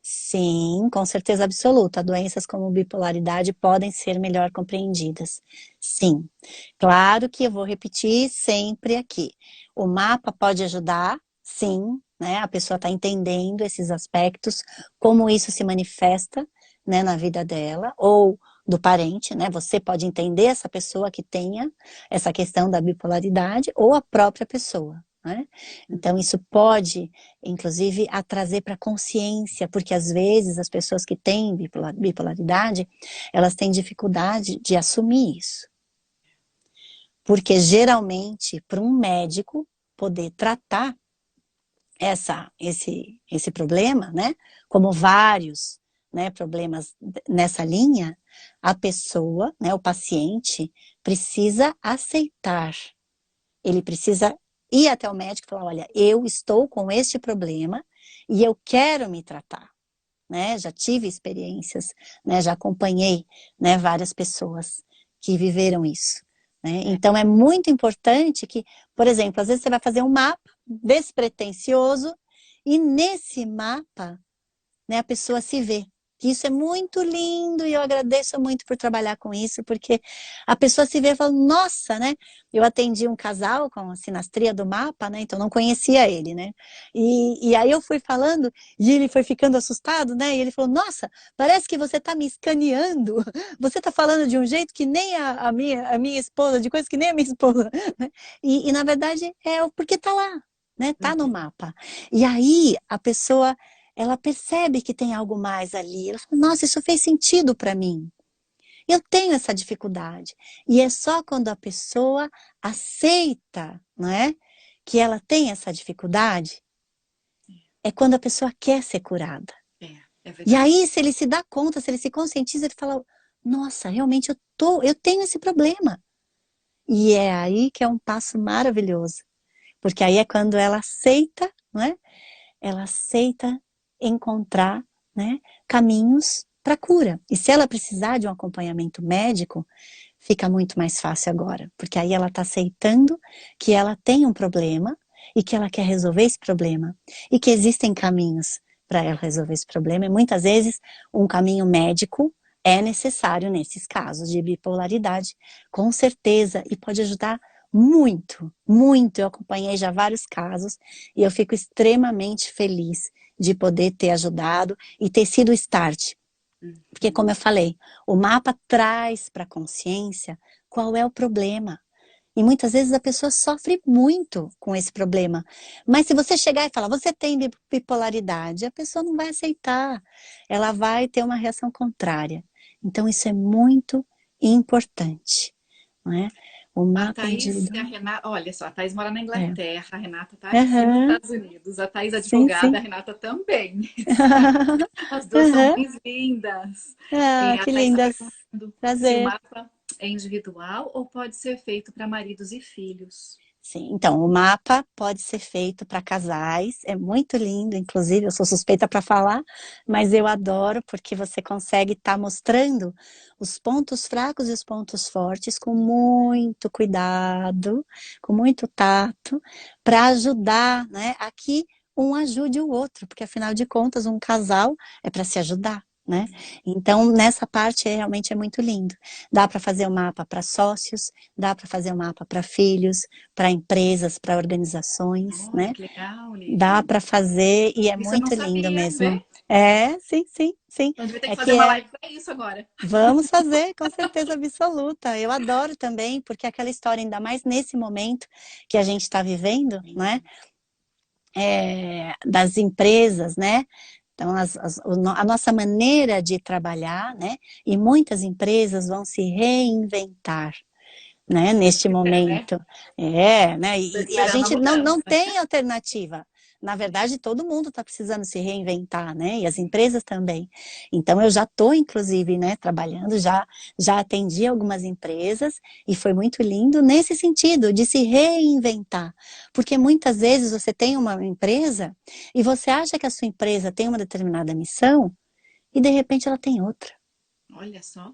sim, com certeza absoluta, doenças como bipolaridade podem ser melhor compreendidas. Sim, claro que eu vou repetir sempre aqui. O mapa pode ajudar, sim, né? A pessoa está entendendo esses aspectos, como isso se manifesta, né, na vida dela, ou do parente, né? Você pode entender essa pessoa que tenha essa questão da bipolaridade, ou a própria pessoa, né? Então, Uhum. isso pode, inclusive, a trazer para consciência, porque às vezes as pessoas que têm bipolaridade, elas têm dificuldade de assumir isso. Porque geralmente, para um médico poder tratar esse problema, né, como vários, né, problemas nessa linha, a pessoa, né, o paciente, precisa aceitar. Ele precisa ir até o médico e falar, olha, eu estou com este problema e eu quero me tratar. Né? Já tive experiências, né? Já acompanhei, né, várias pessoas que viveram isso. Né? É, Então é muito importante que, por exemplo, às vezes você vai fazer um mapa despretensioso e nesse mapa, né, a pessoa se vê. Isso é muito lindo e eu agradeço muito por trabalhar com isso, porque a pessoa se vê e fala, nossa, né? Eu atendi um casal com a sinastria do mapa, né? Então não conhecia ele, né? E aí eu fui falando e ele foi ficando assustado, né? E ele falou, nossa, parece que você está me escaneando. Você está falando de um jeito que nem a minha esposa, de coisas que nem a minha esposa. Né? E na verdade é porque está lá, né? Tá no uhum. mapa. E aí a pessoa ela percebe que tem algo mais ali. Ela fala, nossa, isso fez sentido para mim. Eu tenho essa dificuldade. E é só quando a pessoa aceita, não é? Que ela tem essa dificuldade, é quando a pessoa quer ser curada. É E verdade. aí, se ele se dá conta, se ele se conscientiza, ele fala, nossa, realmente eu tenho esse problema. E é aí que é um passo maravilhoso. Porque aí é quando ela aceita, não é? Ela aceita encontrar, né, caminhos para cura. E se ela precisar de um acompanhamento médico, fica muito mais fácil agora, porque aí ela está aceitando que ela tem um problema e que ela quer resolver esse problema e que existem caminhos para ela resolver esse problema. E muitas vezes um caminho médico é necessário nesses casos de bipolaridade, com certeza, e pode ajudar muito, muito. Eu acompanhei já vários casos e eu fico extremamente feliz de poder ter ajudado e ter sido o start. Porque, como Uhum. eu falei, o mapa traz para a consciência qual é o problema. E muitas vezes a pessoa sofre muito com esse problema. Mas se você chegar e falar, você tem bipolaridade, a pessoa não vai aceitar. Ela vai ter uma reação contrária. Então, isso é muito importante. Não é? O A mapa Thaís e a individual. Renata, olha só, a Thaís mora na É. Inglaterra, a Renata está aqui nos Uhum. Estados Unidos, a Thaís é Sim, advogada, a sim. Renata também. As duas são Uhum. mães lindas. Ah, A que Thaís está lindas. perguntando se o Prazer. mapa é individual ou pode ser feito para maridos e filhos. Sim, então o mapa pode ser feito para casais, é muito lindo, inclusive eu sou suspeita para falar, mas eu adoro porque você consegue estar mostrando os pontos fracos e os pontos fortes com muito cuidado, com muito tato, para ajudar, né, a que um ajude o outro, porque afinal de contas um casal é para se ajudar. Né? Então, nessa parte realmente é muito lindo. Dá para fazer o mapa para sócios, dá para fazer o mapa para filhos, para empresas, para organizações, Olha né? que legal, Dá Lilian. para fazer e é Isso eu não muito lindo sabia, mesmo. vê? É, sim, sim, sim. Então, devia ter É que que fazer uma é, live para isso agora. vamos fazer, com certeza absoluta. Eu adoro também, porque aquela história, ainda mais nesse momento que a gente está vivendo, né? Das empresas, né? Então, a nossa maneira de trabalhar, né? E muitas empresas vão se reinventar, né, neste Pois é, né? momento. Né, Estou e a esperando a gente não mudança. tem alternativa. Na verdade, todo mundo está precisando se reinventar, né? E as empresas também. Então, eu já estou, inclusive, né, trabalhando, já atendi algumas empresas e foi muito lindo nesse sentido, de se reinventar. Porque muitas vezes você tem uma empresa e você acha que a sua empresa tem uma determinada missão e de repente ela tem outra. Olha só,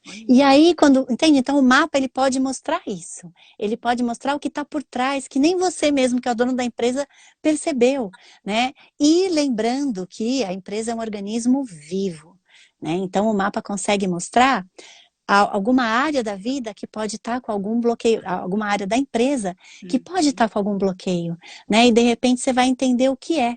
E olha. aí, quando, entende? Então, o mapa, ele pode mostrar isso. Ele pode mostrar o que está por trás, que nem você mesmo, que é o dono da empresa, percebeu, né? E lembrando que a empresa é um organismo vivo, né? Então, o mapa consegue mostrar alguma área da vida que pode estar com algum bloqueio, alguma área da empresa que pode Uhum. estar com algum bloqueio, né? E de repente você vai entender o que é.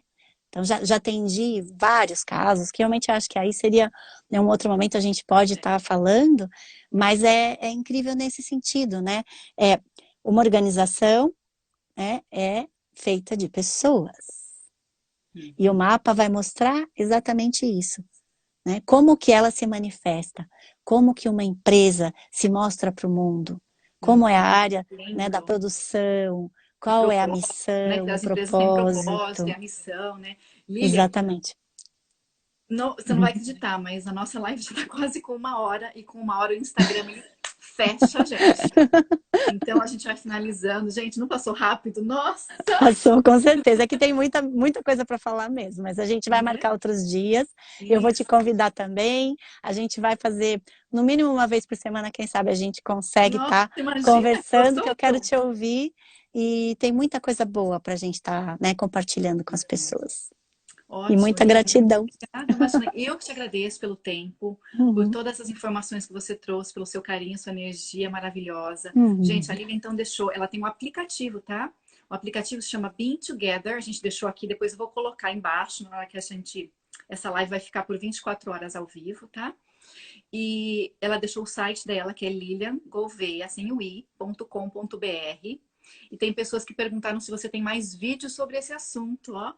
Então já atendi vários casos, que realmente acho que aí seria, em um outro momento a gente pode estar falando, mas é incrível nesse sentido, né? É uma organização, né, é feita de pessoas. E o Uhum. mapa vai mostrar exatamente isso, né? Como que ela se manifesta, como que uma empresa se mostra para o mundo, como é a Uhum. área, né, da Lindo. produção, O qual é a propósito, né? missão, Que o as empresas têm propósito, propósito, têm a missão, né? Lilian, exatamente. você não vai acreditar, mas a nossa live já está quase com 1 hora e com 1 hora o Instagram ele fecha, gente. Então a gente vai finalizando. Gente, não passou rápido? Nossa! Passou, com certeza. É que tem muita coisa para falar mesmo, mas a gente vai Né? marcar outros dias. Eu vou te Isso. convidar também. A gente vai fazer, no mínimo uma vez por semana, quem sabe a gente consegue Nossa, estar imagina, conversando, que eu quero te ouvir. E tem muita coisa boa para a gente estar, né, compartilhando com as pessoas. E ótimo, muita Lilian. gratidão. Obrigada, imagina. Eu que te agradeço pelo tempo, por Uhum, todas as informações que você trouxe, pelo seu carinho, sua energia maravilhosa. Gente, a uhum. Lilian então deixou, ela tem um aplicativo, tá? O aplicativo se chama Being Together, a gente deixou aqui, depois eu vou colocar embaixo, na hora que a gente, essa live vai ficar por 24 horas ao vivo, tá? E ela deixou o site dela, que é liliangouveia, sem o i.com.br. E tem pessoas que perguntaram se você tem mais vídeos sobre esse assunto, ó.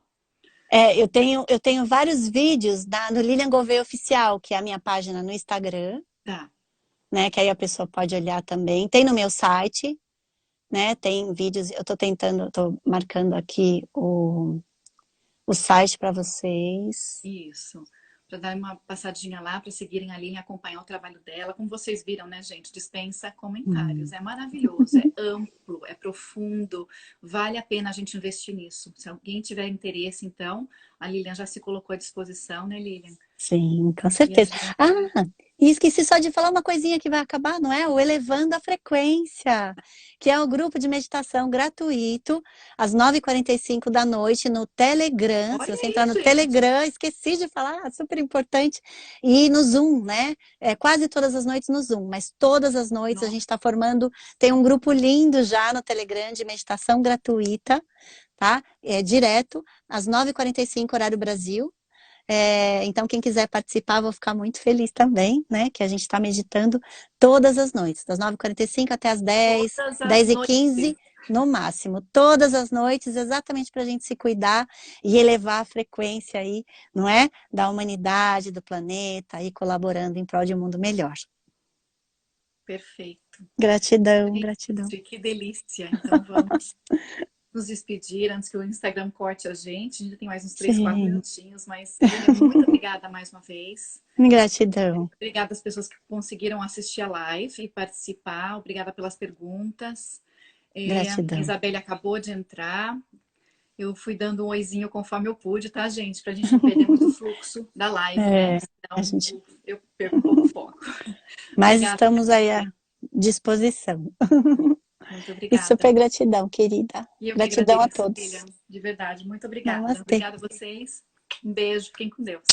Eu tenho vários vídeos no Lilian Gouveia Oficial, que é a minha página no Instagram, Tá. né? Que aí a pessoa pode olhar também. Tem no meu site, né? Tem vídeos, eu estou marcando aqui o site para vocês. Isso. Para dar uma passadinha lá, para seguirem ali e acompanhar o trabalho dela. Como vocês viram, né, gente? Dispensa comentários. Hum. É maravilhoso, é amplo, é profundo. Vale a pena a gente investir nisso. Se alguém tiver interesse, então, a Lilian já se colocou à disposição, né, Lilian? Sim, com E a certeza. gente. Ah, e esqueci só de falar uma coisinha que vai acabar, não é? O Elevando a Frequência, que é o grupo de meditação gratuito, às 9h45 da noite, no Telegram. Se Olha você entrar aí, no gente. Telegram, esqueci de falar, super importante. E no Zoom, né? Quase todas as noites no Zoom, mas todas as noites a gente Nossa, está formando. Tem um grupo lindo já no Telegram de meditação gratuita, tá? É direto, às 9h45, horário Brasil. Então, quem quiser participar, vou ficar muito feliz também, né? Que a gente está meditando todas as noites, das 9h45 até as 10, todas as 10h15, noites. no máximo. Todas as noites, exatamente para a gente se cuidar e elevar a frequência aí, não é? Da humanidade, do planeta, aí colaborando em prol de um mundo melhor. Perfeito. Gratidão, gratidão. Gente, que delícia. Então vamos nos despedir antes que o Instagram corte a gente. A gente tem mais uns 3, 4 Sim, minutinhos, mas Lilian, muito obrigada mais uma vez. gratidão. Obrigada às pessoas que conseguiram assistir a live e participar. Obrigada pelas perguntas. A Gratidão. Isabelle acabou de entrar. Eu fui dando um oizinho conforme eu pude, tá, gente? Pra gente não perder muito o fluxo da live, né? É, a Senão gente, eu perco um pouco o foco. mas Obrigada, estamos aí à Isabelle. disposição. Muito E obrigada. super gratidão, querida. E eu que Gratidão a agradeço, todos. Lilian. De verdade, muito obrigada. Namastê. Obrigada a vocês. Um beijo, fiquem com Deus.